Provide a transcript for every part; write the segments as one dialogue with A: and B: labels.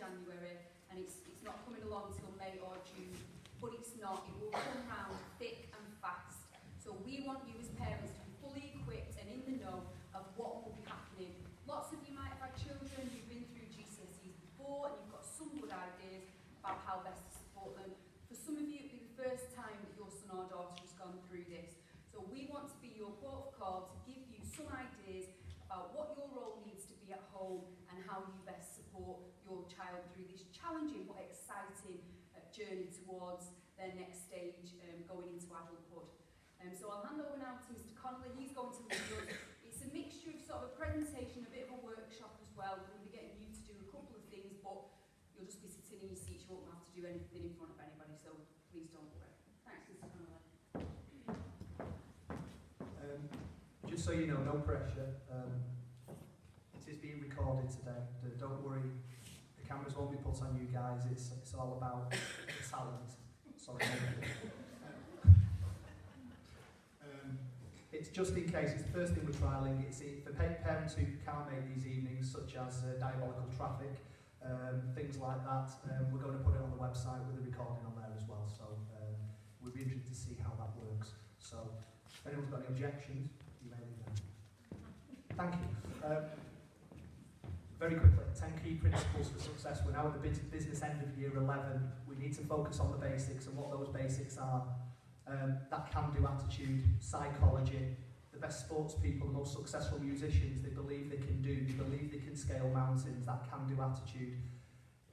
A: January, and it's not coming along till May or June, but it's not. It will come round thick and fast. So we want you as parents to be fully equipped and in the know of what will be happening. Lots of you might have had children who've been through GCSEs before, and you've got some good ideas about how best to support them. For some of you, it'll be the first time that your son or daughter has gone through this. So we want to be your port of call to give you some ideas about what your role needs to be at home and how you best support your child through this challenging but exciting journey towards their next stage going into adulthood. So I'll hand over now to Mr. Connolly. He's going to lead us. It's a mixture of sort of a presentation, a bit of a workshop as well. We'll be getting you to do a couple of things, but you'll just be sitting in your seats. You won't have to do anything in front of anybody, so please don't worry. Thanks, Mr. Connolly.
B: Just so you know, no pressure. It is being recorded today. Don't worry, the cameras won't be put on you guys. It's all about talent. Sorry. It's just in case. It's the first thing we're trialling. It's for parents who can't make these evenings, such as diabolical traffic, things like that. We're going to put it on the website with the recording on there as well. So we'll be interested to see how that works. So if anyone's got any objections, you may leave them. Thank you. Very quickly, 10 key principles for success. We're now at the business end of year 11. We need to focus on the basics and what those basics are. That can-do attitude, psychology, the best sports people, the most successful musicians, they believe they can do, they believe they can scale mountains, that can-do attitude.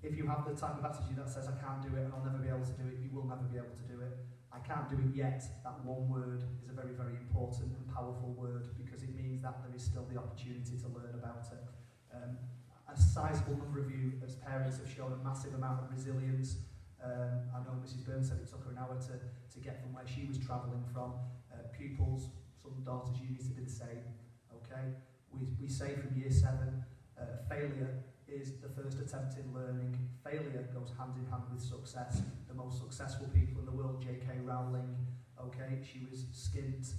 B: If you have the type of attitude that says, I can't do it and I'll never be able to do it, you will never be able to do it. I can't do it yet, that one word is a very, very important and powerful word because it means that there is still the opportunity to learn about it. A sizable number of you as parents have shown a massive amount of resilience. I know Mrs. Burns said it took her an hour to get from where she was travelling from. Pupils, some daughters, you need to be the same. Okay? We say from year 7, failure is the first attempt in learning. Failure goes hand in hand with success. The most successful people in the world, J.K. Rowling, okay, she was skint,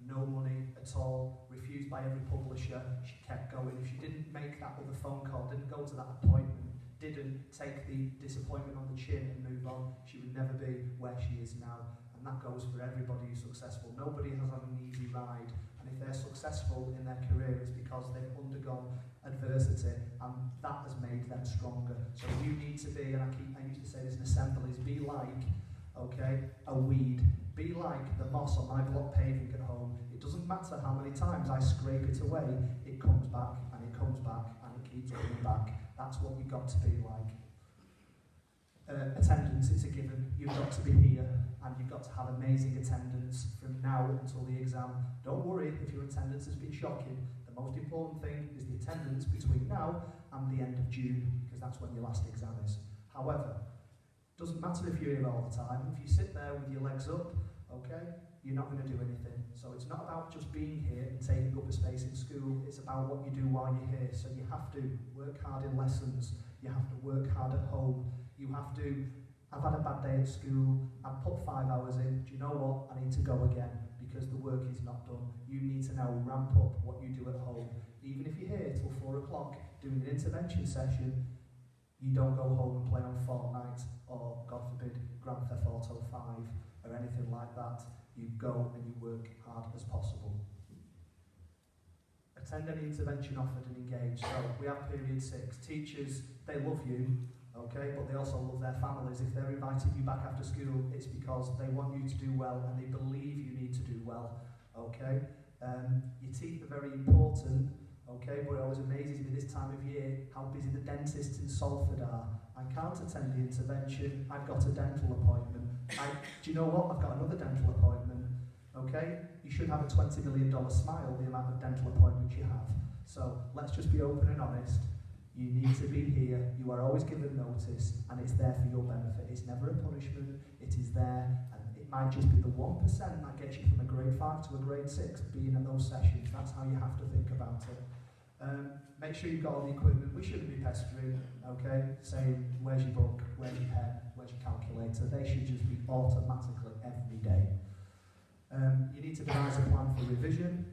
B: no money at all, refused by every publisher. She kept going. If she didn't make that other phone call, didn't go to that appointment, didn't take the disappointment on the chin and move on, she would never be where she is now. And that goes for everybody who's successful. Nobody has had an easy ride. And if they're successful in their career, it's because they've undergone adversity and that has made them stronger. So you need to be, and I used to say this in assemblies, be like, okay, a weed. Be like the moss on my block paving at home. It doesn't matter how many times I scrape it away, it comes back and it comes back and it keeps coming back. That's what you've got to be like. Attendance, it's a given. You've got to be here and you've got to have amazing attendance from now until the exam. Don't worry if your attendance has been shocking. The most important thing is the attendance between now and the end of June, because that's when your last exam is. However, doesn't matter if you're here all the time. If you sit there with your legs up, okay, you're not going to do anything. So it's not about just being here and taking up a space in school. It's about what you do while you're here. So you have to work hard in lessons. You have to work hard at home. You have to, I've had a bad day at school. I've put 5 hours in. Do you know what? I need to go again because the work is not done. You need to now ramp up what you do at home. Even if you're here till 4 o'clock doing an intervention session, you don't go home and play on Fortnite or, God forbid, Grand Theft Auto 5 or anything like that. You go and you work hard as possible. Attend any intervention offered and engage. So we have period 6. Teachers, they love you, okay, but they also love their families. If they're inviting you back after school, it's because they want you to do well and they believe you need to do well, okay? Your teeth are very important. Okay, but it always amazes me this time of year how busy the dentists in Salford are. I can't attend the intervention, I've got a dental appointment. Do you know what? I've got another dental appointment. Okay? You should have a $20 million smile, the amount of dental appointments you have. So let's just be open and honest. You need to be here, you are always given notice, and it's there for your benefit. It's never a punishment, it is there, and it might just be the 1% that gets you from a grade 5 to a grade 6 being at those sessions. That's how you have to think about it. Make sure you've got all the equipment. We shouldn't be pestering, okay? Saying, where's your book, where's your pen, where's your calculator? They should just be automatically every day. You need to devise a plan for revision.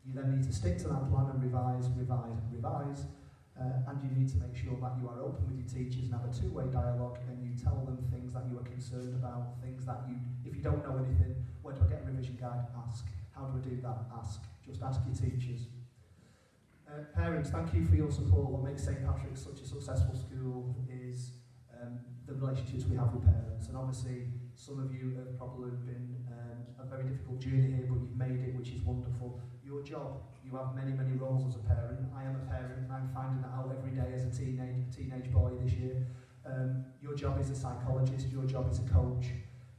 B: You then need to stick to that plan and revise. and you need to make sure that you are open with your teachers and have a two-way dialogue, and you tell them things that you are concerned about, things that you, if you don't know anything, where do I get a revision guide? Ask. How do I do that? Ask. Just ask your teachers. Parents, thank you for your support. What makes St Patrick's such a successful school is the relationships we have with parents, and obviously some of you have probably been a very difficult journey here, but you've made it, which is wonderful. Your job, you have many roles as a parent. I am a parent, and I'm finding that out every day as a teenage boy this year. Your job is a psychologist, your job is a coach,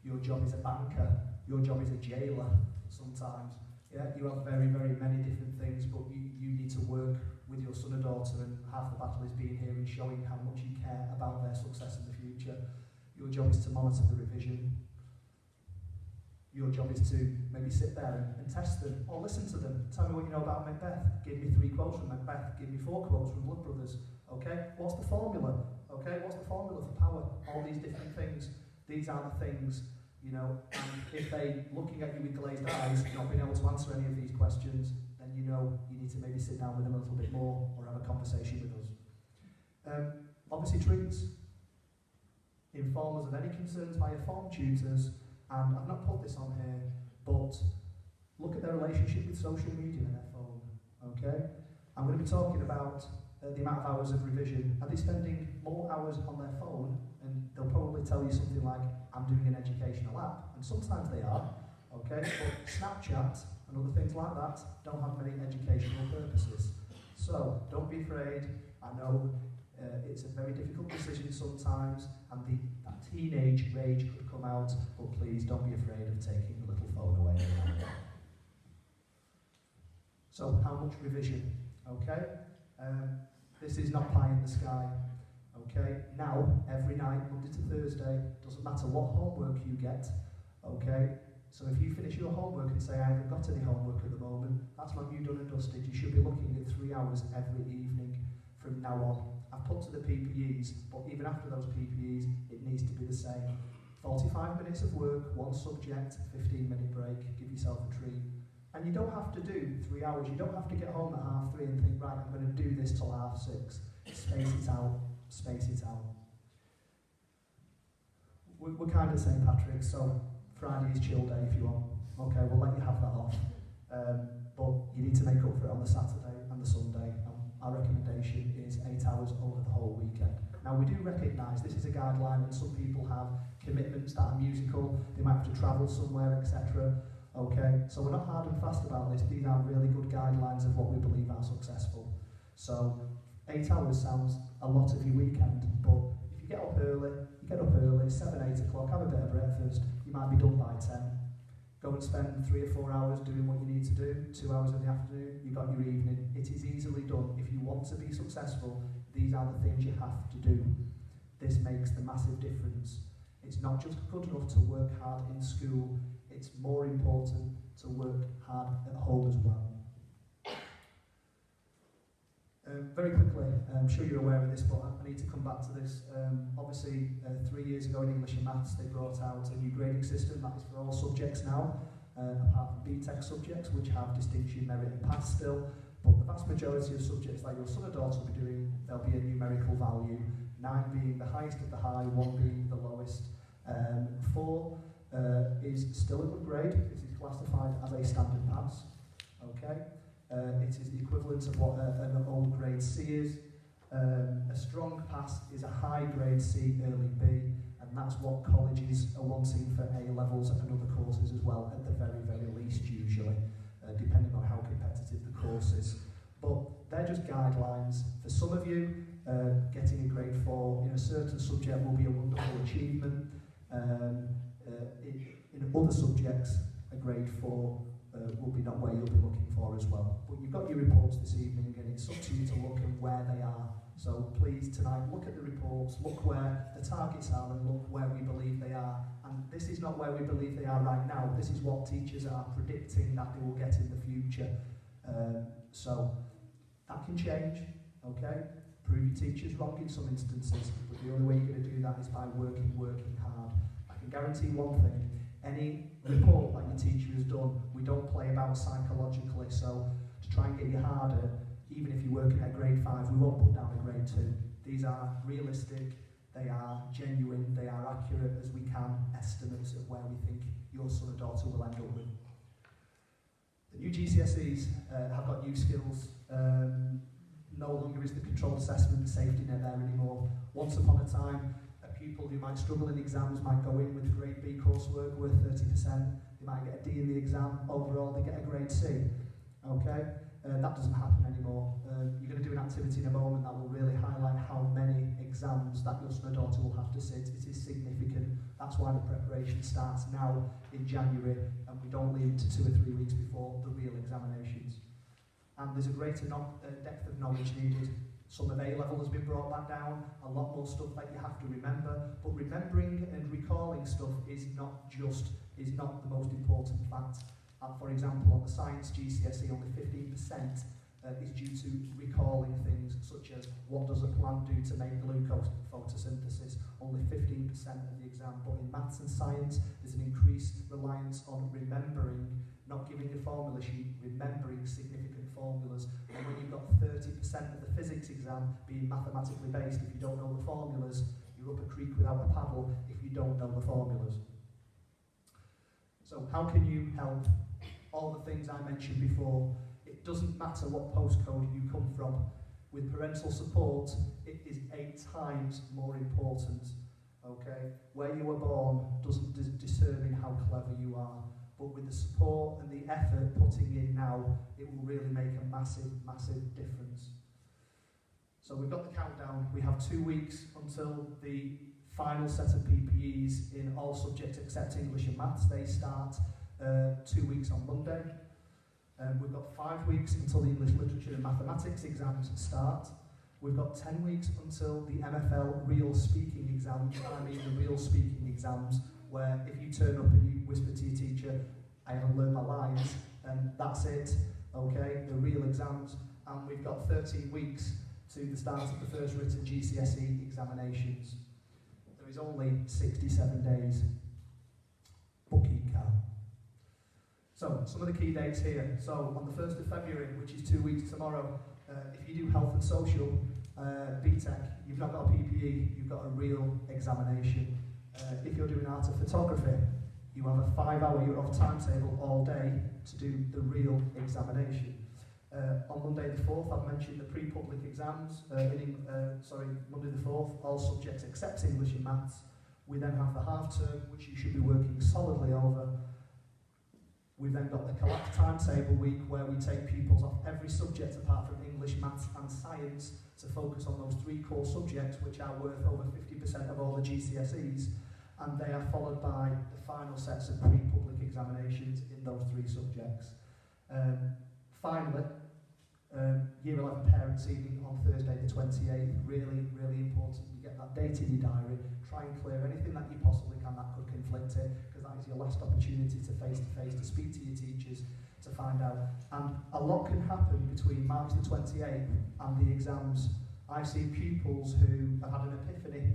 B: your job is a banker, your job is a jailer sometimes. Yeah, you have very many different things, but you need to work with your son or daughter, and half the battle is being here and showing how much you care about their success in the future. Your job is to monitor the revision. Your job is to maybe sit there and test them, or listen to them. Tell me what you know about Macbeth. Give me 3 quotes from Macbeth. Give me 4 quotes from Blood Brothers. Okay, what's the formula? Okay, what's the formula for power? All these different things. These are the things, you know, and if they looking at you with glazed eyes, not being able to answer any of these questions, then you know you need to maybe sit down with them a little bit more or have a conversation with us. Obviously treats. Inform us of any concerns via form tutors, and I've not put this on here, but look at their relationship with social media and their phone, okay? I'm going to be talking about the amount of hours of revision. Are they spending more hours on their phone? And they'll probably tell you something like, I'm doing an educational app, and sometimes they are, okay? But Snapchat and other things like that don't have many educational purposes. So don't be afraid. I know it's a very difficult decision sometimes, and that teenage rage could come out, but please don't be afraid of taking the little phone away. So how much revision? Okay? This is not pie in the sky. Okay? Now, every night, Monday to Thursday, doesn't matter what homework you get. Okay? So if you finish your homework and say, I haven't got any homework at the moment, that's not you done and dusted. You should be looking at 3 hours every evening from now on. I've put to the PPEs, but even after those PPEs, it needs to be the same. 45 minutes of work, 1 subject, 15-minute break, give yourself a treat. And you don't have to do 3 hours. You don't have to get home at 3:30 and think, right, I'm going to do this till 6:30. Space it out. Space it out. We're kind of St Patrick's, so Friday is chill day if you want. Okay, we'll let you have that off. But you need to make up for it on the Saturday and the Sunday. Our recommendation is 8 hours over the whole weekend. Now we do recognise this is a guideline, and some people have commitments that are musical, they might have to travel somewhere, etc. Okay, so we're not hard and fast about this. These are really good guidelines of what we believe are successful. So 8 hours sounds a lot of your weekend, but if you get up early, 7, 8 o'clock, have a bit of breakfast, you might be done by 10. Go and spend 3 or 4 hours doing what you need to do, 2 hours in the afternoon, you've got your evening. It is easily done. If you want to be successful, these are the things you have to do. This makes the massive difference. It's not just good enough to work hard in school, it's more important to work hard at home as well. Very quickly, I'm sure you're aware of this, but I need to come back to this. Obviously, 3 years ago in English and Maths, they brought out a new grading system that is for all subjects now, apart from BTEC subjects, which have distinction, merit and pass still. But the vast majority of subjects that your son or daughter will be doing, there'll be a numerical value, 9 being the highest of the high, 1 being the lowest. 4 is still a good grade. This is classified as a standard pass. Okay. It is the equivalent of what an old grade C is. A strong pass is a high grade C, early B, and that's what colleges are wanting for A levels and other courses as well, at the very least usually, depending on how competitive the course is. But they're just guidelines. For some of you, getting a grade 4 in a certain subject will be a wonderful achievement. In other subjects, a grade 4 will be not where you'll be looking for as well. But you've got your reports this evening, and it's up to you to look at where they are. So please tonight, look at the reports, look where the targets are, and look where we believe they are. And this is not where we believe they are right now. This is what teachers are predicting that they will get in the future. So that can change, okay? Prove your teachers wrong in some instances, but the only way you're going to do that is by working hard. I can guarantee one thing. Any report that your teacher has done, we don't play about psychologically, so to try and get you harder, even if you're working at grade 5, we won't put down a grade 2. These are realistic, they are genuine, they are accurate as we can estimates of where we think your son or daughter will end up with. The new GCSEs have got new skills. No longer is the controlled assessment safety net there anymore. Once upon a time, a pupil who might struggle in exams might go in with grade B coursework worth 30%. They might get a D in the exam. Overall, they get a grade C. Okay? That doesn't happen anymore. You're going to do an activity in a moment that will really highlight how many exams that your son or daughter will have to sit. It is significant. That's why the preparation starts now in January, and we don't leave it to 2 or 3 weeks before the real examinations. And there's a greater depth of knowledge needed. Some of A-level has been brought back down, a lot more stuff that you have to remember, but remembering and recalling stuff is not the most important fact. For example, on the science GCSE, only 15% is due to recalling things such as what does a plant do to make glucose photosynthesis. Only 15% of the exam, but in maths and science, there's an increased reliance on remembering, not giving a formula sheet, remembering significant formulas. And when you've got 30% of the physics exam being mathematically based, if you don't know the formulas, you're up a creek without a paddle if you don't know the formulas. So how can you help? All the things I mentioned before. It doesn't matter what postcode you come from. With parental support, it is 8 times more important. Okay? Where you were born doesn't determine how clever you are. But with the support and the effort putting in now, it will really make a massive, massive difference. So we've got the countdown. We have 2 weeks until the final set of PPEs in all subjects except English and Maths. They start 2 weeks on Monday. We've got 5 weeks until the English Literature and Mathematics exams start. We've got 10 weeks until the MFL real speaking exams. I mean the real speaking exams, where if you turn up and you whisper to your teacher, I haven't learned my lines, and that's it, okay, the real exams. And we've got 13 weeks to the start of the first written GCSE examinations. There is only 67 days. Booking card. So, some of the key dates here. So, on the 1st of February, which is 2 weeks tomorrow, if you do health and social, BTEC, you've not got a PPE, you've got a real examination. If you're doing art of photography, you have a 5-hour year off timetable all day to do the real examination. On Monday the 4th, I've mentioned the pre-public exams. Monday the 4th, all subjects except English and Maths. We then have the half term, which you should be working solidly over. We've then got the collect timetable week, where we take pupils off every subject apart from English, Maths and Science to focus on those 3 core subjects, which are worth over 50% of all the GCSEs, and they are followed by the final sets of pre-public examinations in those 3 subjects. Finally, Year 11 Parents' Evening on Thursday the 28th, really, really important. You get that date in your diary, try and clear anything that you possibly can that could conflict it, because that is your last opportunity to face-to-face, to speak to your teachers, to find out. And a lot can happen between March the 28th and the exams. I've seen pupils who have had an epiphany,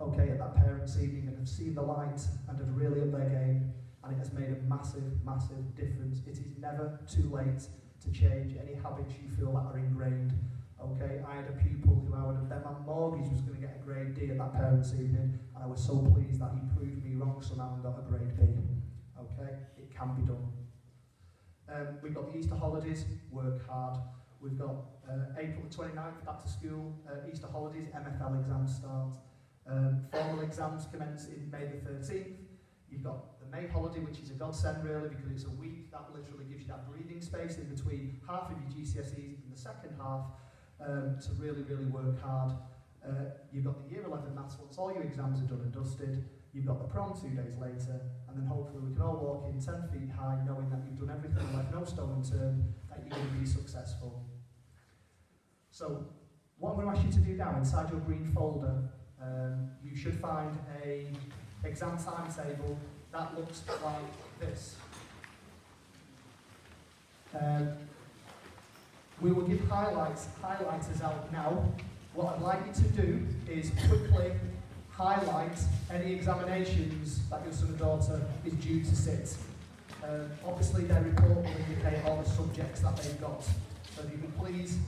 B: okay, at that Parents' Evening, and have seen the light and have really upped their game, and it has made a massive, massive difference. It is never too late to change any habits you feel that are ingrained. Okay, I had a pupil who I would have bet my mortgage was going to get a grade D at that Parents' Evening, and I was so pleased that he proved me wrong somehow and got a grade B. Okay, it can be done. We've got the Easter holidays, work hard. We've got April the 29th, back to school, Easter holidays, MFL exams start. Formal exams commence in May the 13th. You've got the May holiday, which is a godsend really, because it's a week that literally gives you that breathing space in between half of your GCSEs and the second half to really, really work hard. You've got the Year 11 Maths once all your exams are done and dusted. You've got the prom 2 days later, and then hopefully we can all walk in 10 feet high knowing that you've done everything and left no stone unturned, that you're going to be successful. So, what I'm going to ask you to do now, inside your green folder, you should find a exam timetable that looks like this. We will give highlighters out now. What I'd like you to do is quickly highlight any examinations that your son or daughter is due to sit. Obviously their report will indicate all the subjects that they've got. So if you can please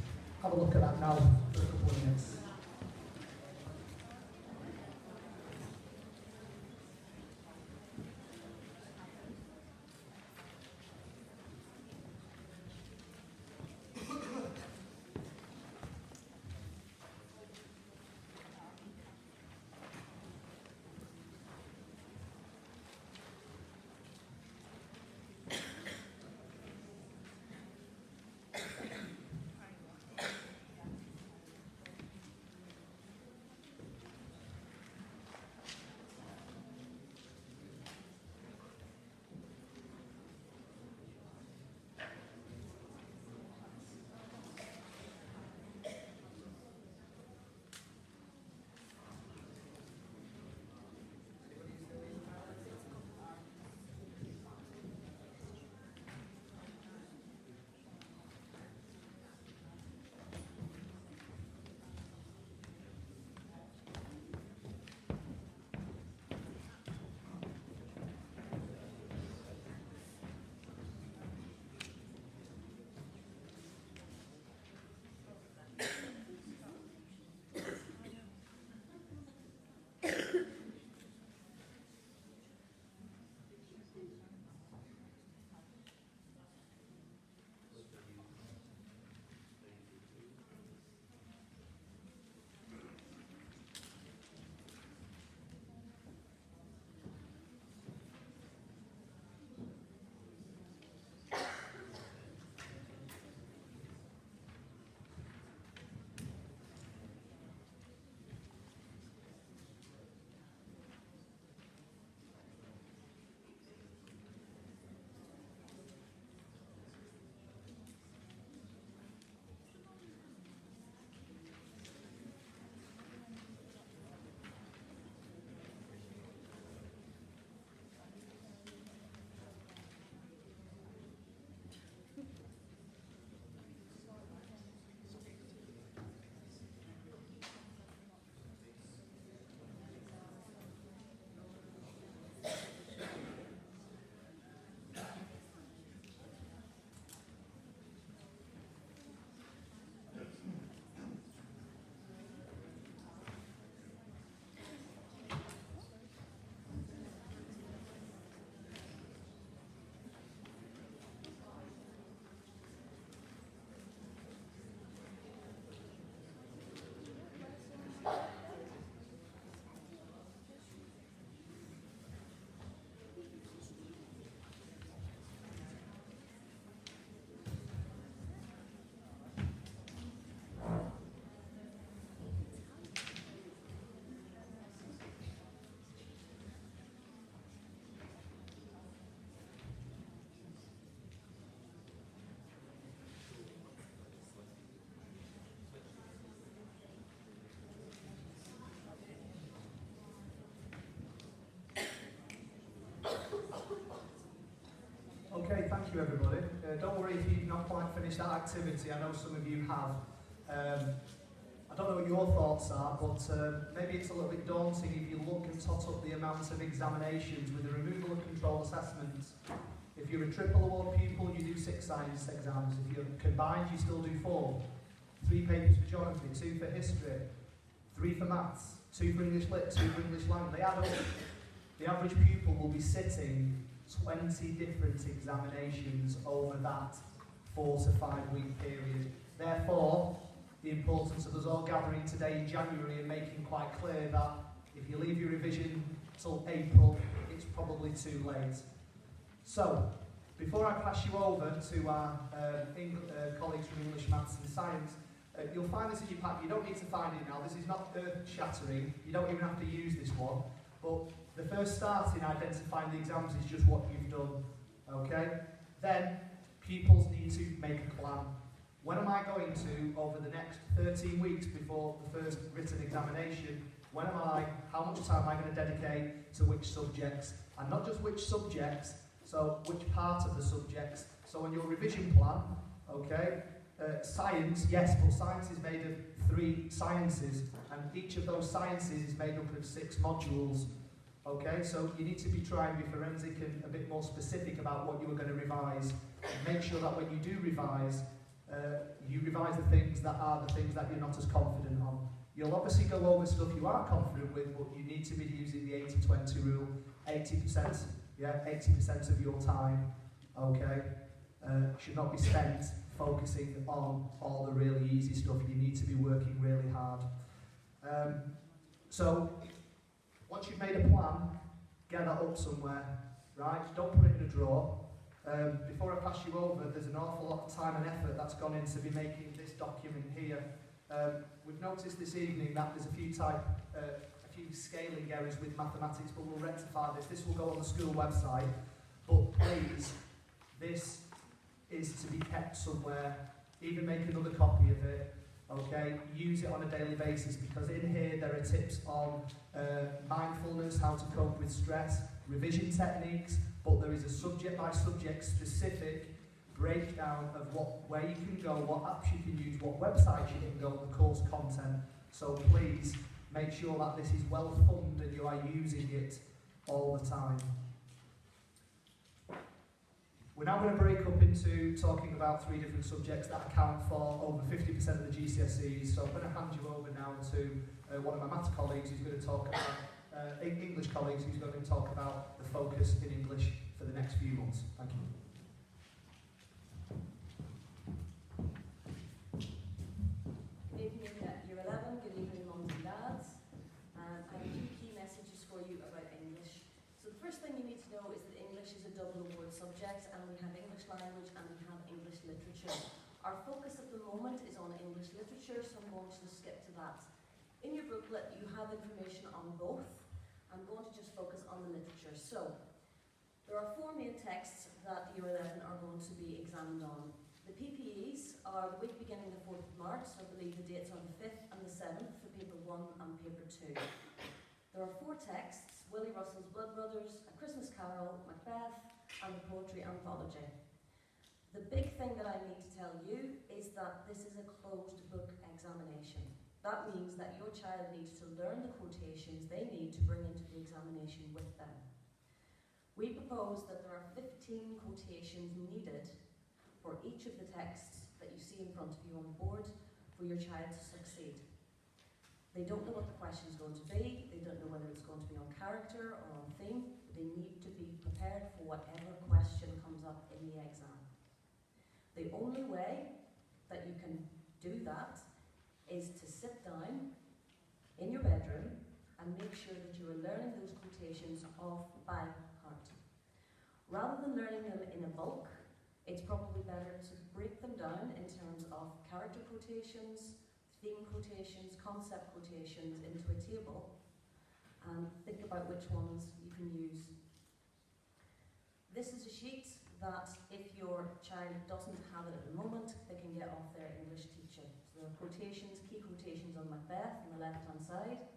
B: have a look at that now for a couple of minutes. Okay, thank you everybody. Don't worry if you've not quite finished that activity. I know some of you have. I don't know what your thoughts are, but maybe it's a little bit daunting if you look and tot up the amount of examinations with the removal of control assessments. If you're a triple award pupil, you do 6 science exams. If you're combined, you still do 4. 3 papers for geography, 2 for history, 3 for maths, 2 for English lit, 2 for English language. They add up. The average pupil will be sitting 20 different examinations over that 4 to 5 week period. Therefore, the importance of us all gathering today in January and making quite clear that if you leave your revision till April, it's probably too late. So, before I pass you over to our colleagues from English, Maths and Science, you'll find this in your pack. You don't need to find it now. This is not earth-shattering. You don't even have to use this one. But the first start in identifying the exams is just what you've done, okay? Then, pupils need to make a plan. When am I going to, over the next 13 weeks before the first written examination, how much time am I going to dedicate to which subjects? And not just which subjects, so which part of the subjects. So on your revision plan, okay, science, yes, but science is made of 3 sciences, and each of those sciences is made up of 6 modules. Okay, so you need to try and be forensic and a bit more specific about what you are going to revise. Make sure that when you do revise, You revise the things that are the things that you're not as confident on. You'll obviously go over stuff you are confident with, but you need to be using the 80-20 rule. 80%, yeah, 80% of your time, okay, should not be spent focusing on all the really easy stuff. You need to be working really hard. So, once you've made a plan, get that up somewhere, right? Don't put it in a drawer. Before I pass you over, there's an awful lot of time and effort that's gone into me making this document here. We've noticed this evening that there's a few scaling errors with mathematics, but we'll rectify this. This will go on the school website, but please, this is to be kept somewhere. Even make another copy of it, okay? Use it on a daily basis, because in here there are tips on mindfulness, how to cope with stress, revision techniques, but there is a subject-by-subject specific breakdown of where you can go, what apps you can use, what websites you can go, the course content. So please make sure that this is well funded and you are using it all the time. We're now going to break up into talking about 3 different subjects that account for over 50% of the GCSEs. So I'm going to hand you over now to one of my maths colleagues who's going to talk about, English colleagues who's going to talk about the focus in English for the next few months. Thank you.
C: Good evening, Year 11. Good evening, mums and dads. I have a few key messages for you about English. So the first thing you need to know is that English is a double award subject, and we have English language and we have English literature. Our focus at the moment is on English literature, so I'm going to just skip to that. In your booklet, you have information on both. I'm going to just focus on the literature. So there are 4 main texts that Year 11 are going to be examined on. The PPEs are the week beginning the 4th of March, so I believe the dates are the 5th and the 7th for paper 1 and paper 2. There are 4 texts: Willie Russell's Blood Brothers, A Christmas Carol, Macbeth, and the Poetry Anthology. The big thing that I need to tell you is that this is a closed book examination. That means that your child needs to learn the quotations they need to bring into the examination with them. We propose that there are 15 quotations needed for each of the texts that you see in front of you on the board for your child to succeed. They don't know what the question is going to be, they don't know whether it's going to be on character or on theme, but they need to be prepared for whatever question comes up in the exam. The only way that you can do that is to sit down in your bedroom and make sure that you are learning those quotations off by heart. Rather than learning them in a bulk, it's probably better to break them down in terms of character quotations, theme quotations, concept quotations into a table, and think about which ones you can use. This is a sheet that if your child doesn't have it at the moment, they can get off their English teacher. So there are quotations, key quotations on Macbeth on the left-hand side,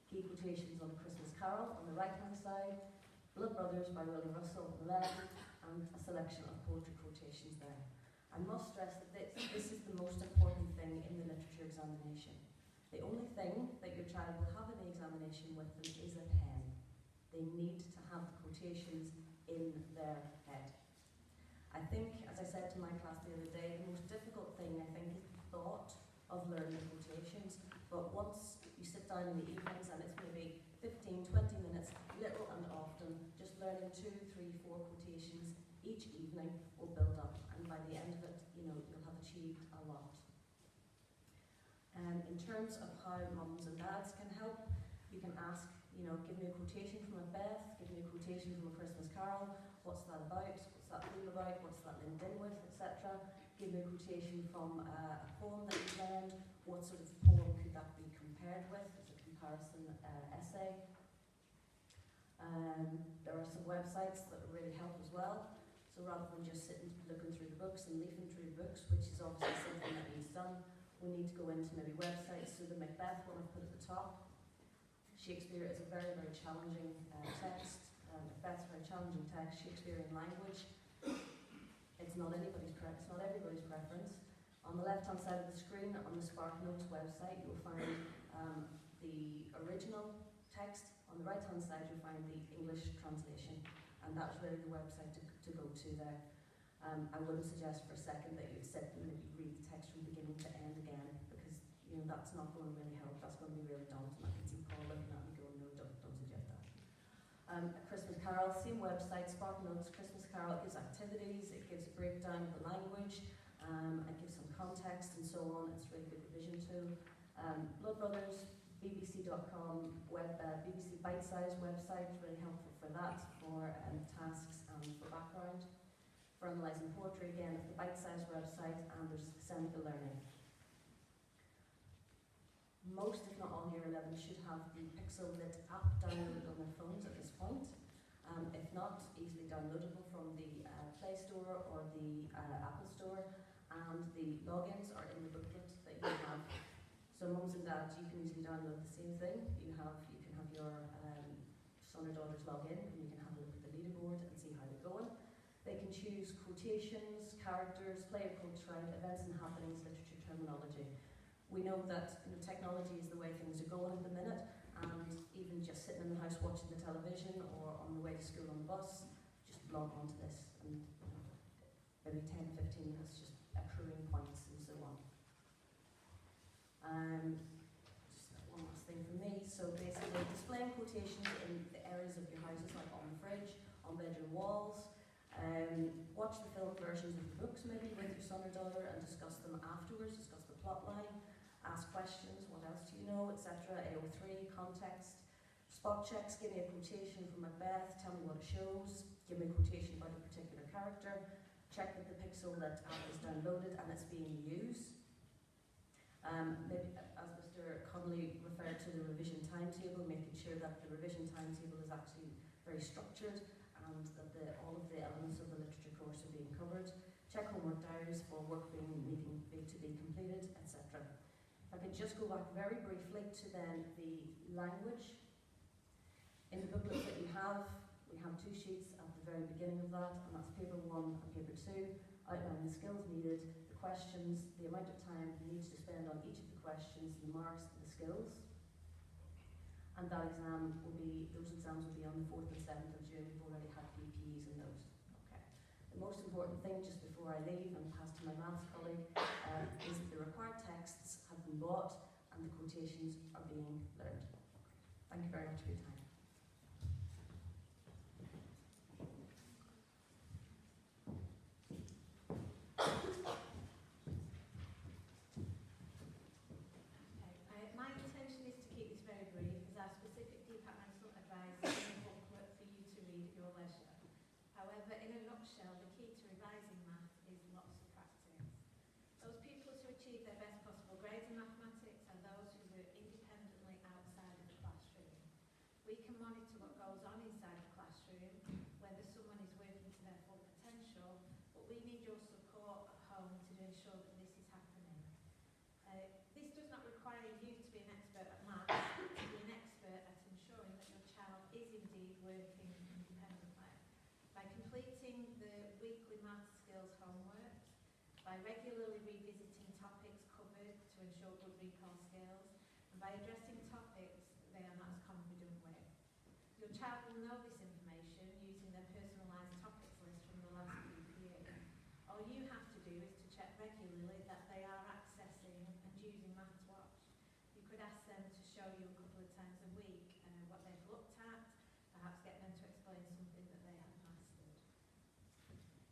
C: key quotations on A Christmas Carol on the right-hand side, Blood Brothers by Willie Russell on the left, and a selection of poetry quotations there. I must stress that this is the most important thing in the literature examination. The only thing that your child will have in the examination with them is a pen. They need to have the quotations in their head. I think, as I said to my class the other day, the most difficult thing, I think, is the thought of learning quotations. But once you sit down in the evenings, and it's maybe 15, 20 minutes, little and often, just learning 2, 3, 4 quotations each evening will build up. And by the end of it, you'll have achieved a lot. In terms of how mums and dads can help, you can ask, give me a quotation from Macbeth, give me a quotation from A Christmas Carol, what's that about, what's that theme about, what's that linked in with, etc. Give me a quotation from a poem that you learned, what sort of poem could that be compared with, as a comparison essay. There are some websites that really help as well. So rather than just sitting looking through the books and leafing through the books, which is obviously something that needs done, we need to go into maybe websites. So the Macbeth one I've put at the top. Shakespeare is a very, very challenging text. Macbeth's a very challenging text. Shakespearean language. It's not everybody's preference. On the left-hand side of the screen, on the SparkNotes website, you will find the original text. On the right-hand side, you'll find the English translation. And that's really the website to go to there. I wouldn't suggest for a second that you'd sit and maybe read the text from beginning to end again, because that's not going to really help. That's going to be really daunting. I can see Paul looking at me going, no, don't suggest that. A Christmas Carol, same website, SparkNotes. Christmas Carol gives activities, it gives a breakdown of the language, it gives some context and so on. It's a really good revision tool. Blood Brothers, bbc.com, BBC Bite-Size website, really helpful for that, for tasks and for background. For analysing poetry, again, it's the Bite-Size website, and there's Seneca Learning. Most, if not all, Year 11 should have the Pixel.lit app downloaded on their phones at this point. If not, easily downloadable from the Play Store or the Apple Store, and the logins are in the booklet that you have. So mums and dads, you can easily download the same thing. You can have your son or daughters log in, and you can have a look at the leaderboard and see how they're going. They can choose quotations, characters, play a quote round, events and happenings, literature terminology. We know that technology is the way things are going at the minute, and even just sitting in the house watching the television or on the way to school on the bus, just log on to this and maybe 10, 15 minutes just accruing points and so on. Just one last thing from me. So basically displaying quotations in the areas of your houses, like on the fridge, on bedroom walls. Watch the film versions of the books maybe with your son or daughter and discuss them afterwards, discuss the plot line. Ask questions, what else do you know, etc. AO3, context. Spot checks, give me a quotation from Macbeth, tell me what it shows, give me a quotation about a particular character. Check that the Pixel.lit app is downloaded and it's being used. Maybe, as Mr. Connolly referred to, the revision timetable, making sure that the revision timetable is actually very structured and that all of the elements of the literature course are being covered. Check homework diaries for work needing to be completed, etc. If I could just go back very briefly to then the language. In the booklet that we have two sheets at the very beginning of that, and that's paper 1 and paper 2, outlining the skills needed, the questions, the amount of time needs to spend on each of the questions, the marks, the skills. And those exams will be on the 4th and 7th of June. We've already had BPs in those. Okay. The most important thing, just before I leave and pass to my maths colleague, is that the required texts have been bought and the quotations are being learned. Thank you very much for your time.
D: My intention is to keep this very brief, as our specific departmental advice is in the booklet for you to read at your leisure. However, in a nutshell, the key to revising math is lots of practice. Those pupils who achieve their best possible grades in mathematics are those who work independently outside of the classroom. We can monitor what goes on inside the classroom, whether someone is working to their full potential, but we need your support at home to ensure that this is happening. This does not require you to be an expert at maths, to be an expert at ensuring that your child is indeed working independently. By completing the weekly maths skills homework, by regularly revisiting topics covered to ensure good recall skills, and by addressing topics they are not as confident with. Your child will know this information using their personalised topics list from the last PPE. All you have to do is to check regularly that they are accessing and using MathsWatch. You could ask them to show you a couple of times a week what they've looked at, perhaps get them to explain something that they have mastered.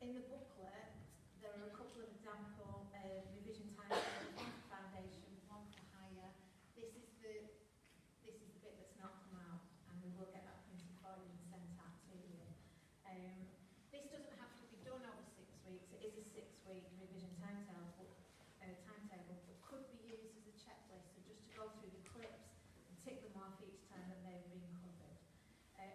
D: In the booklet, there are a couple of example revision timetables, one for foundation, one for higher. This is the bit that's not come out, and we will get that printed for you and sent out to you. This doesn't have to be done over 6 weeks. It is a 6-week revision timetable, but could be used as a checklist, so just to go through the clips and tick them off each time that they've been covered.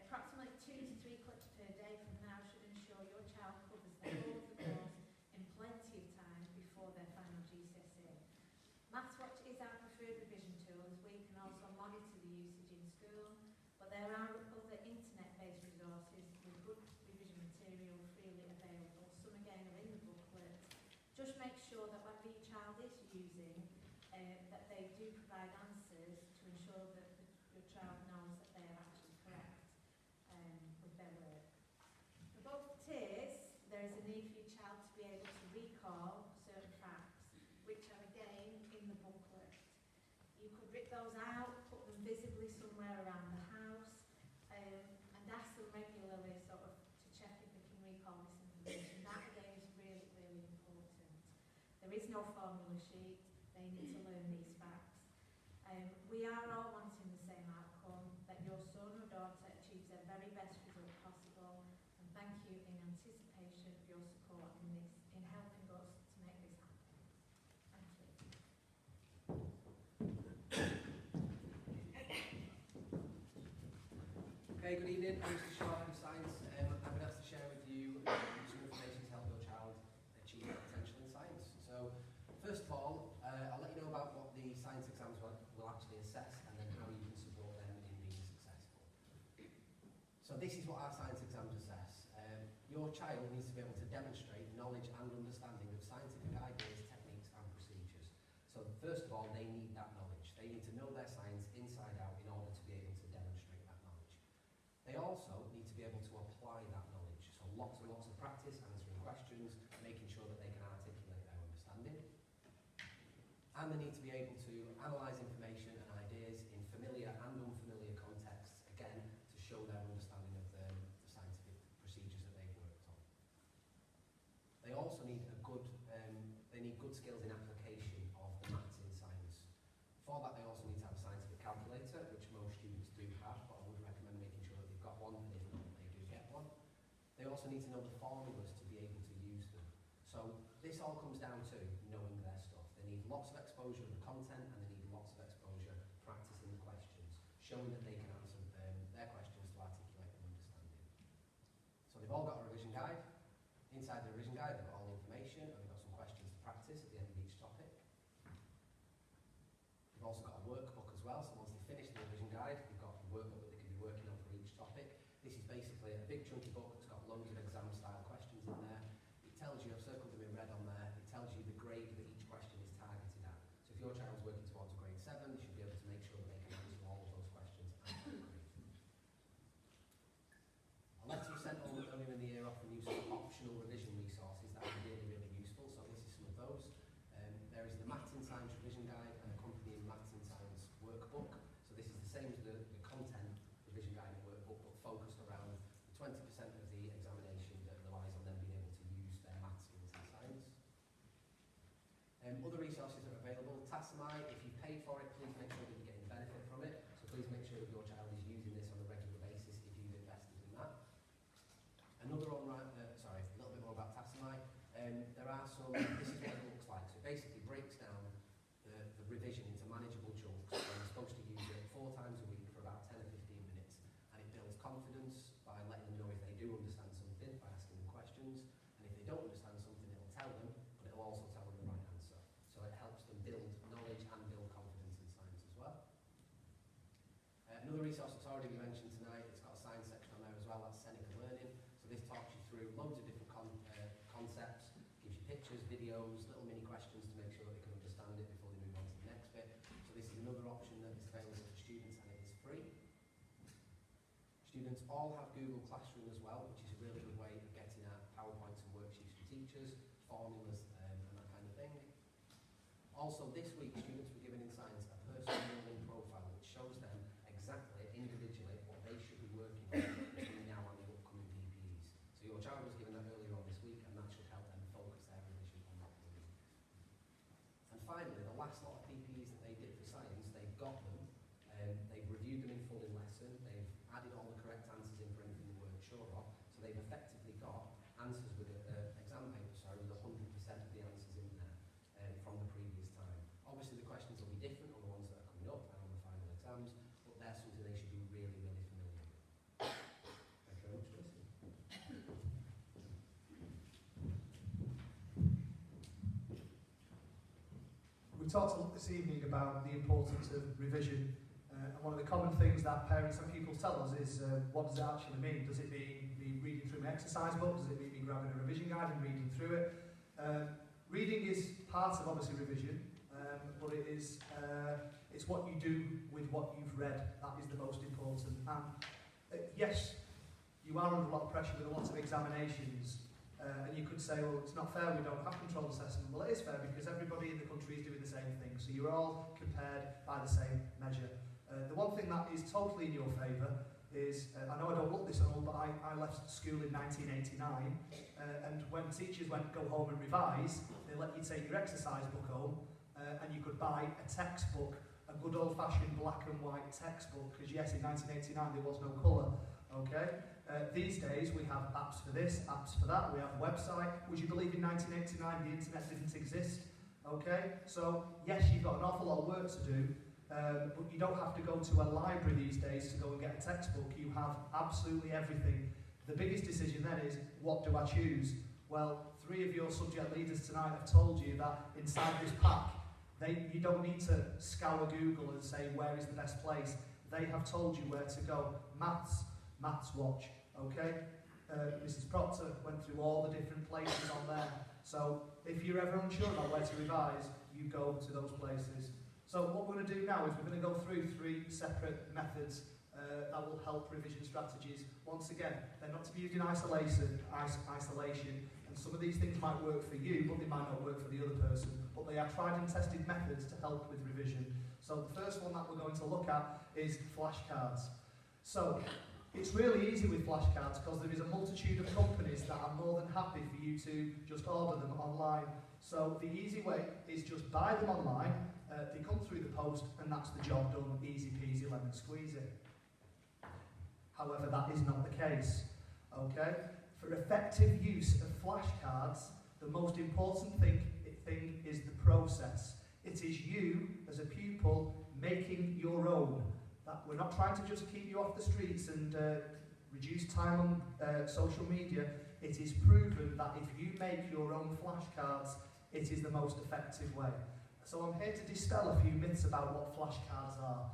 D: Approximately 2 to 3 clips per day from now should ensure your child covers the whole of the course in plenty of time before their final GCSE. MathsWatch is our preferred revision tool, as we can also monitor the usage in school, but there are other internet-based resources with good revision material freely available. Some again are in the booklet. Just make sure that whatever your child is using, that they do provide answers to ensure that your child knows that they are actually correct with their work. For both tiers, there is a need for your child to rip those out, put them visibly somewhere around the house, and ask them regularly sort of to check if they can recall this information. That again is really, really important. There is no formula sheet, they need to learn these facts. We are all wanting the same outcome, that your son or daughter achieves their very best result possible, and thank you in anticipation for your support in this, in helping us to make this happen. Thank you.
E: Okay, good evening. I'm Mr. Sharp from Science. I've been asked to share with you some information to help your child achieve their potential in science. So, first of all, I'll let you know about what the science exams will actually assess and then how you can support them in being successful. So this is what our science exams assess. Your child needs to be able to demonstrate knowledge and understanding of scientific ideas, techniques and procedures. So first of all, they need that knowledge. They need to know their science inside out in order to be able to demonstrate that knowledge. They also need to be able to apply that knowledge. So lots and lots of practice, answering questions, making sure that they can articulate their understanding. And they need to be able to analyse information and ideas in familiar and unfamiliar contexts, again, to show their understanding of the scientific procedures that they've worked on. They also need good skills in application of the maths in science. For that, they also need to have a scientific calculator, which most students do have, but I would recommend making sure that they've got one, and if not, they do get one. They also need to know the formulas to be able to use them. So this all comes down to knowing their stuff. They need lots of exposure of the content, and they need lots of exposure practicing the questions, showing that they can answer their questions to articulate their understanding. So they've all got a revision guide. Inside the revision guide, they've got all the information, and they've got some questions to practice at the end of each topic. They've also got a workbook as well, so once they finish the revision guide, they've got a workbook that they can be working on for each topic. This is basically a big chunky book that's got loads of exam-style questions in there. It tells you, I've circled them in red on there, it tells you the grade that each question is targeted at. So if your child's working towards a grade 7, they should be able to make sure that they can answer all of those questions at that grade. A letter was sent earlier in the year offering you some optional revision resources that are really, really useful. So this is some of those. There is the Maths in Science revision guide and accompanying Maths in Science workbook. So this is the same as the content revision guide and workbook, but focused around the 20% of the examination that relies on them being able to use their maths skills in science. Other resources that are available, Tassamy, if you pay for it, please make sure that you're getting benefit from it. So please make sure that your child is using this on a regular basis if you've invested in that. Another one, a little bit more about Tassamy. There are some, this is what it looks like. So it basically breaks down the revision into manageable chunks. And you're supposed to use it 4 times a week for about 10 or 15 minutes. And it builds confidence by letting them know if they do understand something, by asking them questions. And if they don't understand something, it'll tell them, but it'll also tell them the right answer. So it helps them build knowledge and build confidence in science as well. Another resource that's already been mentioned tonight, it's got a science section on there as well, that's Seneca Learning. So this talks you through loads of different concepts, gives you pictures, videos, little mini questions to make sure that they can understand it before they move on to the next bit. So this is another option that is available to students and it is free. Students all have Google Classroom as well, which is a really good way of getting at PowerPoints and worksheets from teachers, formulas and that kind of thing. Also this week students were given in science a personal learning profile which shows them exactly, individually, what they should be working on between now and the upcoming PPEs. So your child was given that earlier on this week and that should help them focus their revision on that week. And finally, the last lot of PPEs that they did for science, they've got them, they've reviewed them in full in lesson, they've added all the correct answers in for anything they weren't sure of, so they've effectively got answers with exam paper, with 100% of the answers in there from the previous time. Obviously the questions will be different on the ones that are coming up and on the final exams, but they're something they should be really, really familiar with. Thank you very much for listening.
B: We talked a lot this evening about the importance of revision, and one of the common things that parents and pupils tell us is, what does it actually mean? Does it mean me reading through my exercise book? Does it mean me grabbing a revision guide and reading through it? Reading is part of obviously revision, but it's what you do with what you've read that is the most important. And yes, you are under a lot of pressure with a lot of examinations, And you could say, well, it's not fair, we don't have controlled assessment. Well, it is fair because everybody in the country is doing the same thing. So you're all compared by the same measure. The one thing that is totally in your favour is, I know I don't look this old, but I left school in 1989, and when teachers went go home and revise, they let you take your exercise book home, and you could buy a textbook, a good old-fashioned black and white textbook, because yes, in 1989 there was no colour, okay? These days we have apps for this, apps for that, we have a website. Would you believe in 1989 the internet didn't exist? Okay, so yes, you've got an awful lot of work to do, but you don't have to go to a library these days to go and get a textbook. You have absolutely everything. The biggest decision then is, what do I choose? Well, 3 of your subject leaders tonight have told you that inside this pack, you don't need to scour Google and say where is the best place. They have told you where to go. Maths Watch, okay? Mrs. Proctor went through all the different places on there. So if you're ever unsure about where to revise, you go to those places. So what we're going to do now is we're going to go through 3 separate methods that will help revision strategies. Once again, they're not to be used in isolation, and some of these things might work for you, but they might not work for the other person. But they are tried and tested methods to help with revision. So the first one that we're going to look at is flashcards. So it's really easy with flashcards because there is a multitude of companies that are more than happy for you to just order them online. So the easy way is just buy them online, they come through the post, and that's the job done, easy peasy lemon squeezy. However, that is not the case, okay? For effective use of flashcards, the most important thing is the process. It is you, as a pupil, making your own. That we're not trying to just keep you off the streets and reduce time on social media. It is proven that if you make your own flashcards, it is the most effective way. So I'm here to dispel a few myths about what flashcards are.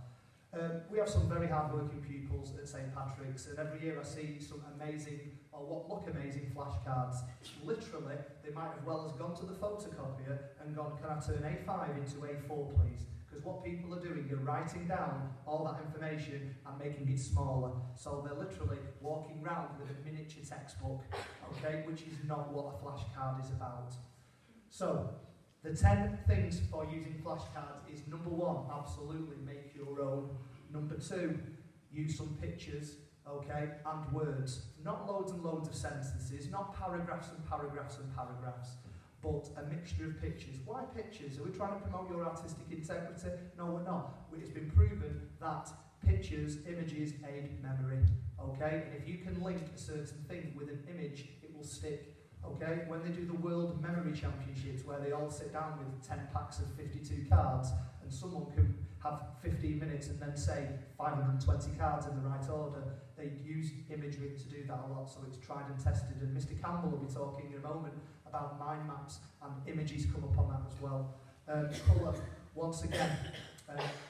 B: We have some very hard-working pupils at St Patrick's, and every year I see some amazing, or what look amazing, flashcards. Literally, they might as well have gone to the photocopier and gone, can I turn A5 into A4 please? Because what people are doing, you're writing down all that information and making it smaller. So they're literally walking around with a miniature textbook, okay, which is not what a flashcard is about. So, the 10 things for using flashcards is: number 1, absolutely make your own. Number 2, use some pictures, okay, and words. Not loads and loads of sentences, not paragraphs and paragraphs and paragraphs, but a mixture of pictures. Why pictures? Are we trying to promote your artistic integrity? No, we're not. It's been proven that pictures, images aid memory, okay? And if you can link a certain thing with an image, it will stick. Okay, when they do the World Memory Championships, where they all sit down with 10 packs of 52 cards, and someone can have 15 minutes and then say 520 cards in the right order, they use imagery to do that a lot, so it's tried and tested. And Mr. Campbell will be talking in a moment about mind maps, and images come up on that as well. Colour, once again,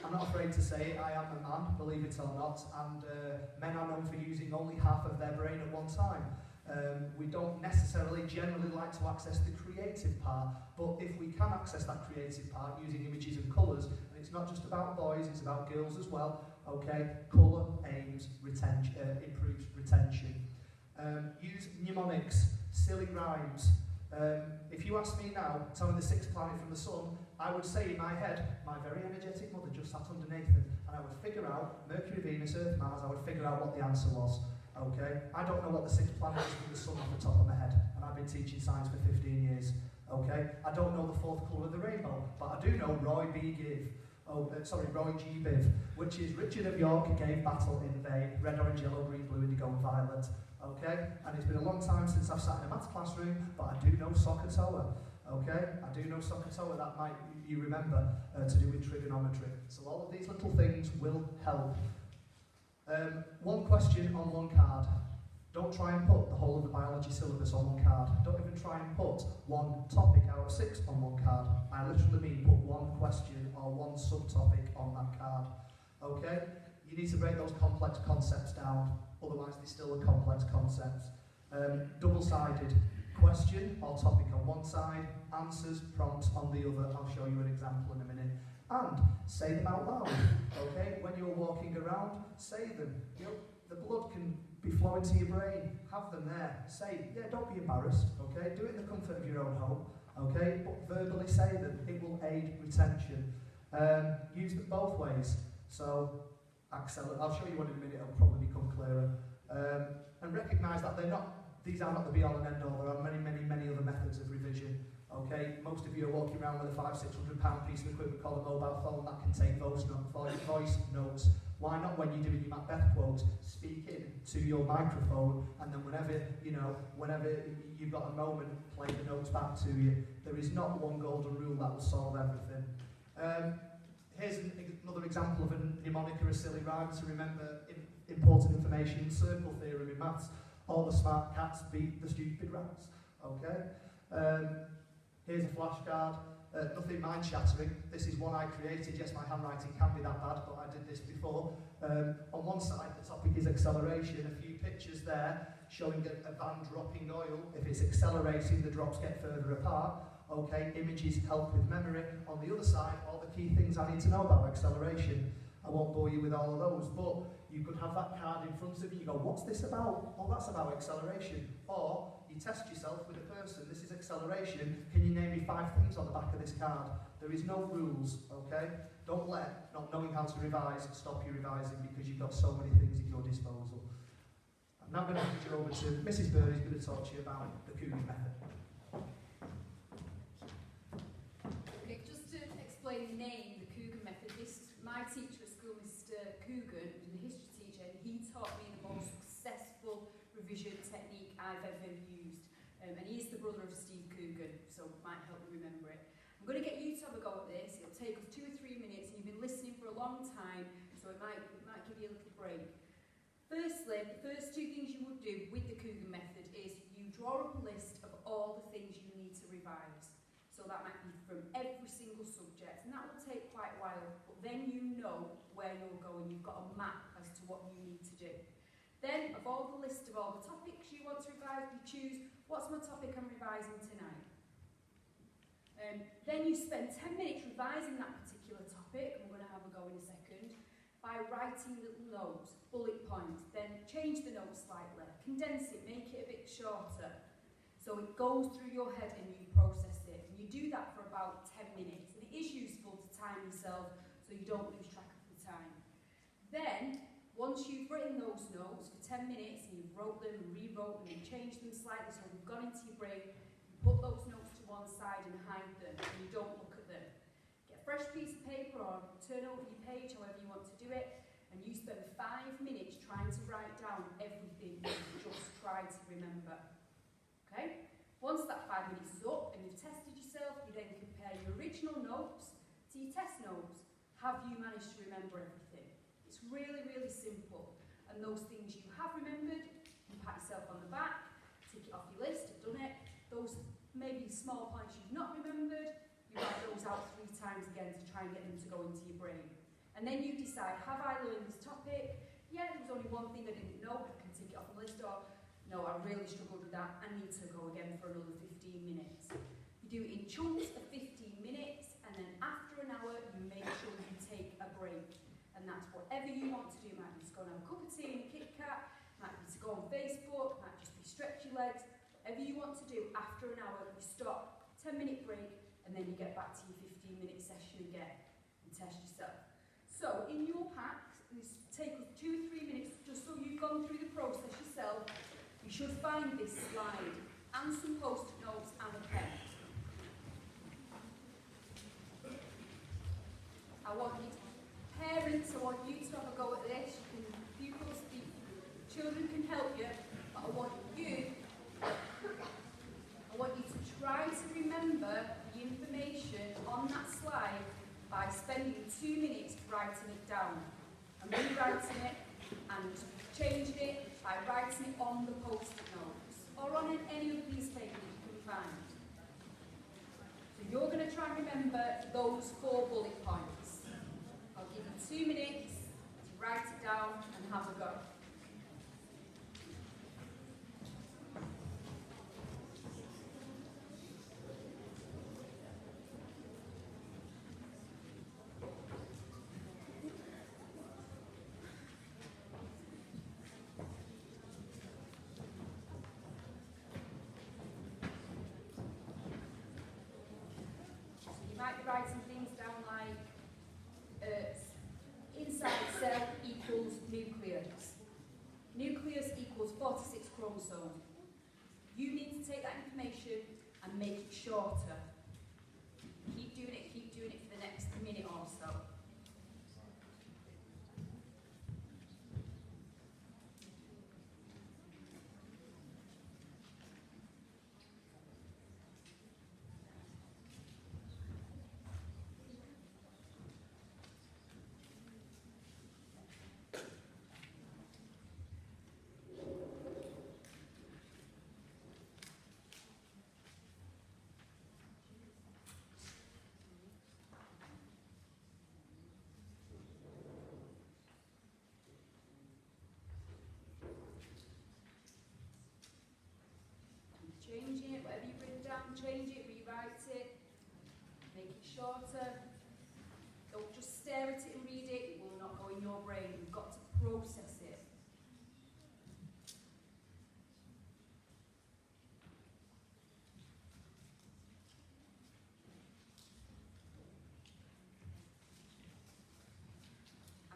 B: I'm not afraid to say it, I am a man, believe it or not, and men are known for using only half of their brain at one time. We don't necessarily generally like to access the creative part, but if we can access that creative part using images and colours, and it's not just about boys, it's about girls as well, okay, colour improves retention. Use mnemonics, silly rhymes. If you ask me now, tell me the 6th planet from the sun, I would say in my head, my very energetic mother just sat underneath them, and I would figure out Mercury, Venus, Earth, Mars, I would figure out what the answer was. Okay, I don't know what the 6th planet is from the sun off the top of my head, and I've been teaching science for 15 years. Okay, I don't know the 4th colour of the rainbow, but I do know Roy G. Biv, which is Richard of York gave battle in vain, red, orange, yellow, green, blue, indigo, and violet. Okay, and it's been a long time since I've sat in a maths classroom, but I do know SOHCAHTOA. Okay, I do know SOHCAHTOA, that might you remember, to do with trigonometry. So all of these little things will help. One question on one card. Don't try and put the whole of the biology syllabus on one card. Don't even try and put one topic out of 6 on one card. I literally mean put one question or one subtopic on that card. Okay? You need to break those complex concepts down, otherwise they're still a complex concept. Double-sided. Question or topic on one side, answers, prompts on the other. I'll show you an example in a minute. And say them out loud, okay? When you're walking around, say them. the blood can be flowing to your brain. Have them there. Say, yeah, don't be embarrassed, okay? Do it in the comfort of your own home, okay? But verbally say them. It will aid retention. Use them both ways. So, I'll show you one in a minute, it'll probably become clearer. And recognise that these are not the be-all and end-all. There are many, many, many other methods of revision. Okay, most of you are walking around with a £500–600 piece of equipment called a mobile phone that can take voice notes. Why not, when you're doing your Macbeth quote, speak in to your microphone, and then whenever you've got a moment, play the notes back to you. There is not one golden rule that will solve everything. Here's another example of a mnemonic or a silly rhyme to remember important information. Circle theorem in maths. All the smart cats beat the stupid rats. Okay. Here's a flashcard. Nothing mind-shattering. This is one I created. Yes, my handwriting can be that bad, but I did this before. On one side, the topic is acceleration. A few pictures there showing a van dropping oil. If it's accelerating, the drops get further apart. Okay, images help with memory. On the other side, all the key things I need to know about acceleration. I won't bore you with all of those, but you could have that card in front of you. You go, what's this about? Oh, that's about acceleration. Or you test yourself with a person. This is acceleration. Can you name me 5 things on the back of this card? There is no rules, okay? Don't let not knowing how to revise stop you revising, because you've got so many things at your disposal. I'm now going to hand you over to Mrs. Bird, who's going to talk to you about the Coogan method.
A: Okay, just to explain the name, the Coogan method, my teacher at school, Mr. Coogan, was a history teacher, and he taught me the most successful revision technique I've ever used. And he's the brother of Steve Coogan, so it might help you remember it. I'm going to get you to have a go at this. It'll take us 2 or 3 minutes, and you've been listening for a long time, so it might give you a little break. Firstly, the first 2 things you would do with the Coogan method is you draw up a list of all the things you need to revise. So that might be from every single subject, and that will take quite a while, but then you know where you're going. You've got a map as to what you need to do. Then, of all the list of all the topics you want to revise, you choose, what's my topic I'm revising tonight? Then you spend 10 minutes revising that particular topic, and we're going to have a go in a second, by writing little notes, bullet points. Then change the notes slightly, condense it, make it a bit shorter, so it goes through your head and you process it. And you do that for about 10 minutes, and it is useful to time yourself so you don't lose track of the time. Then, once you've written those notes for 10 minutes, and you've wrote them and rewrote them and changed them slightly so they've gone into your brain, you put those notes to one side and hide them, and you don't look at them. Get a fresh piece of paper or turn over your page, however you want to do it, and you spend 5 minutes trying to write down everything you've just tried to remember. Okay? Once that 5 minutes is up and you've tested yourself, you then compare your original notes to your test notes. Have you managed to remember everything? It's really, really simple. And those things you have remembered, you pat yourself on the back, tick it off your list, I've done it. Those maybe small points you've not remembered, you write those out 3 times again to try and get them to go into your brain. And then you decide, have I learned this topic? Yeah, there was only one thing I didn't know, I can tick it off the list, or no, I really struggled with that, I need to go again for another 15 minutes. You do it in chunks of 15 minutes, and then after an hour, you make sure you take a break. And that's whatever you want to do. It might be to go and have a cup of tea and a Kit Kat, might be to go on Facebook, might just be stretch your legs. Whatever you want to do, after an hour, you stop, 10-minute break, and then you get back to your 15-minute session again and test yourself. So, in your packs, this take us 2 or 3 minutes, just so you've gone through the process yourself. You should find this slide and some post-it notes and a pen. Parents, I want you to have a go at this. Pupils, children can help you, but I want you to try to remember the information on that slide by spending 2 minutes writing it down and rewriting it and changing it by writing it on the post-it notes or on any other piece of paper that you can find. So you're going to try and remember those 4 bullet points. I'll give you 2 minutes to write it down and have a go. and make it shorter. Keep doing it for the next minute or so. Change it, whatever you've written down, change it, rewrite it, make it shorter. Don't just stare at it and read it, it will not go in your brain. You've got to process it.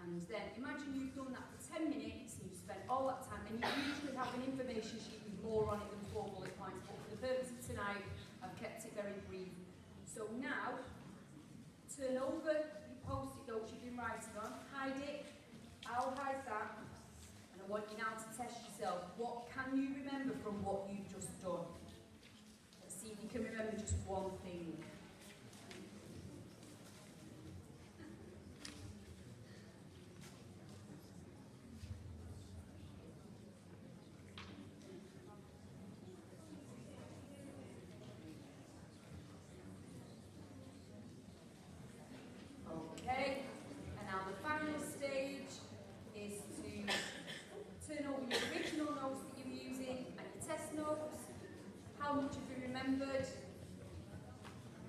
A: And then imagine you've done that for 10 minutes and you've spent all that time, and you usually have an information sheet with more on it than 4 bullet points, but for the purpose of tonight, I've kept it very brief. So now, turn over your post-it notes you've been writing on, hide it, I'll hide that, and I want you now to test yourself. What can you remember from what you've just done? Let's see if you can remember just one thing. Okay, and now the final stage is to turn over your original notes that you were using and your test notes. How much have you remembered?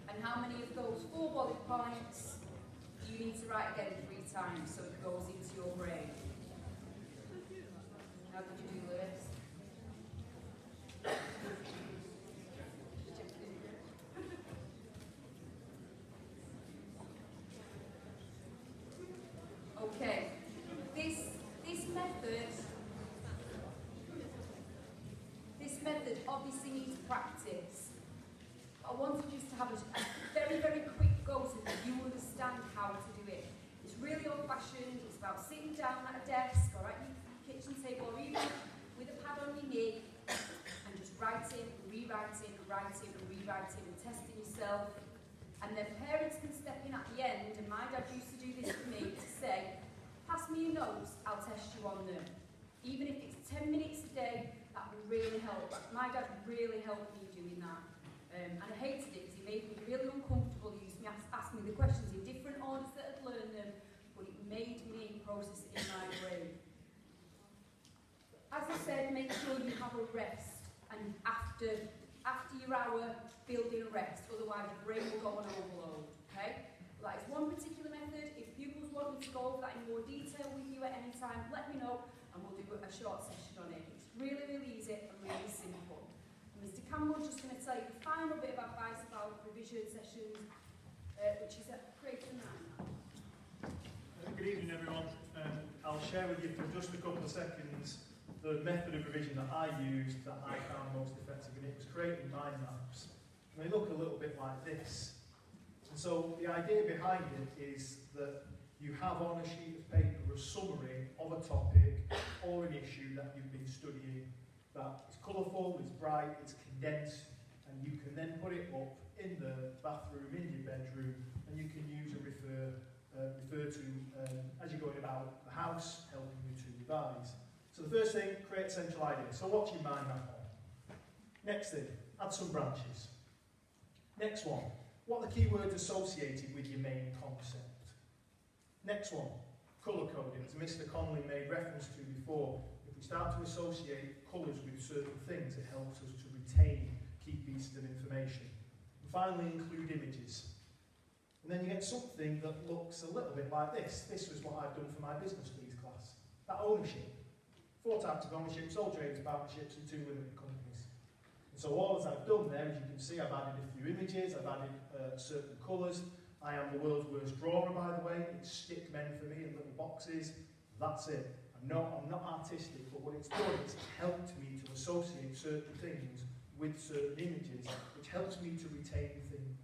A: And how many of those 4 bullet points do you need to write again 3 times so it goes into your brain? How did you do, Lewis? Okay, this method obviously needs practice. I wanted you to have a very, very quick go so that you understand how to do it. It's really old-fashioned. It's about sitting down at a desk or at your kitchen table or even with a pad on your knee and just writing, rewriting, writing and rewriting and testing yourself. And then parents can step in at the end, and my dad used to do this for me, to say, pass me your notes, I'll test you on them. Even if it's 10 minutes a day, that would really help. My dad really helped me doing that. And I hated it because he made me really uncomfortable. He used to ask me the questions in different orders that I'd learned them, but it made me process it in my brain. As I said, make sure you have a rest, and after your hour, build in a rest, otherwise your brain will go on overload, okay? That is one particular method. If pupils want me to go over that in more detail with you at any time, let me know and we'll do a short session on it. It's really, really easy and really simple. And Mr. Campbell's just going to tell you the final bit of advice about revision sessions, which is at Creighton now.
F: Good evening, everyone. I'll share with you for just a couple of seconds the method of revision that I used that I found most effective, and it was creating mind maps. And they look a little bit like this. And so the idea behind it is that you have on a sheet of paper a summary of a topic or an issue that you've been studying that is colourful, it's bright, it's condensed, and you can then put it up in the bathroom, in your bedroom, and you can use and refer to as you're going about the house, helping you to revise. So the first thing, create a central idea. So what's your mind map on? Next thing, add some branches. Next one, what are the keywords associated with your main concept? Next one, colour coding, as Mr. Conley made reference to before. If we start to associate colours with certain things, it helps us to retain key pieces of information. And finally, include images. And then you get something that looks a little bit like this. This was what I've done for my business studies class. That ownership. 4 types of ownership, sole traders, partnerships and 2 limited companies. And so all that I've done there, as you can see, I've added a few images, I've added certain colours. I am the world's worst drawer, by the way. It's stick men for me in little boxes. That's it. I'm not artistic, but what it's done is helped me to associate certain things with certain images, which helps me to retain things.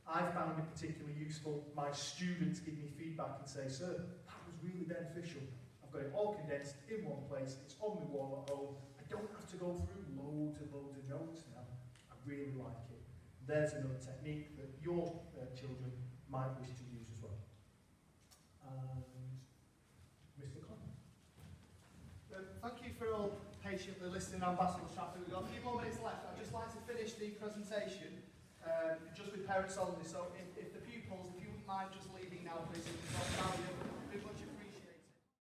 F: I found it particularly useful. My students give me feedback and say, "Sir, that was really beneficial. I've got it all condensed in one place. It's on my wall at home. I don't have to go through loads of notes now. I really like it." There's another technique that your children might wish to use as well. And Mr. Connor.
B: Thank you for all patiently listening on Basel Trafford. We've got a few more minutes left. I'd just like to finish the presentation just with parents only. So if the pupils, if you wouldn't mind just leaving now, please.